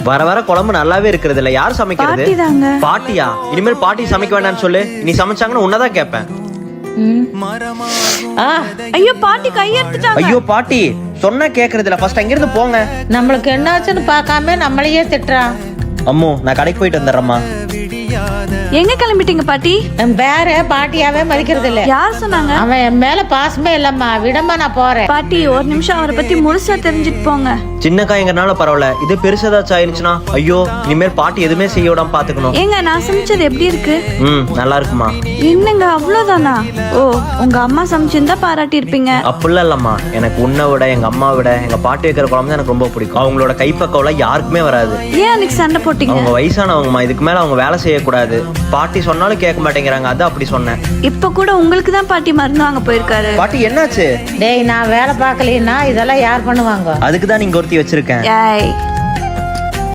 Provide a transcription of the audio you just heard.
வர வர குழம்பு நல்லாவே இருக்கிறது இல்ல. யார் சமைக்கிறது? பாட்டியா? இனிமேல் பாட்டி சமைக்க வேண்டாம்னு சொல்லு. நீ சமைச்சாங்கன்னு உன்னதான் கேட்பேன். ஐயோ பாட்டி கையெடுத்துட்டாங்க. ஐயோ பாட்டி சொன்னா கேக்குறது இல்ல. ஃபர்ஸ்ட் அங்கிருந்து போங்க. நம்மளுக்கு என்னாச்சுன்னு பார்க்காம நம்மளையே திட்டுறான். அம்மோ நான் கடைக்கு போயிட்டு வந்துடுறேம்மா. எங்க கிளம்பிட்டீங்க பாட்டி? என் பேர பாட்டியாவே மதிக்கிறது இல்ல. யார் சொன்னாங்க? அவன் என் மேல பாசமே இல்லம்மா. விடமா நான் போறேன். பாட்டி ஒரு நிமிஷம் அவரை பத்தி முழுசா தெரிஞ்சுட்டு போங்க. சின்ன காயங்கறனால பரவாயில்ல, இது பெருசதாச்சு ஆயிருச்சுனா ஐயோ இனிமேல் பாட்டி எதுவுமே செய்ய விடாம பாத்துக்கணும். ஏங்க நான் சமைச்சது எப்படி இருக்கு? நல்லா இருக்குமா. என்னங்க அவ்வளவுதானா? ஓ உங்க அம்மா சமைச்சிருந்தா பாராட்டி இருப்பீங்க. அப்படிலாம் இல்லம்மா, எனக்கு உன்னை விட எங்க அம்மா விட எங்க பாட்டி வைக்கிற குழம்பு தான் எனக்கு ரொம்ப பிடிக்கும். அவங்களோட கைப்பக்கவெல்லாம் யாருக்குமே வராது. ஏன் அன்னைக்கு சண்டை போட்டீங்க? அவங்க வயசானவங்கம்மா, இதுக்கு மேல அவங்க வேலை செய்யக்கூடாது. பாட்டி சொன்னாலும் கேட்க மாட்டேங்கிறாங்க, அதான் அப்படி சொன்னேன். இப்ப கூட உங்களுக்கு தான் பாட்டி மருந்து வாங்க போயிருக்காரு. பாட்டி என்னாச்சு? டேய் நான் வேலை பார்க்கலன்னா இதெல்லாம் யார் பண்ணுவாங்க? அதுக்குதான் நீங்க ஒருத்தி வச்சிருக்கேன். ஏய்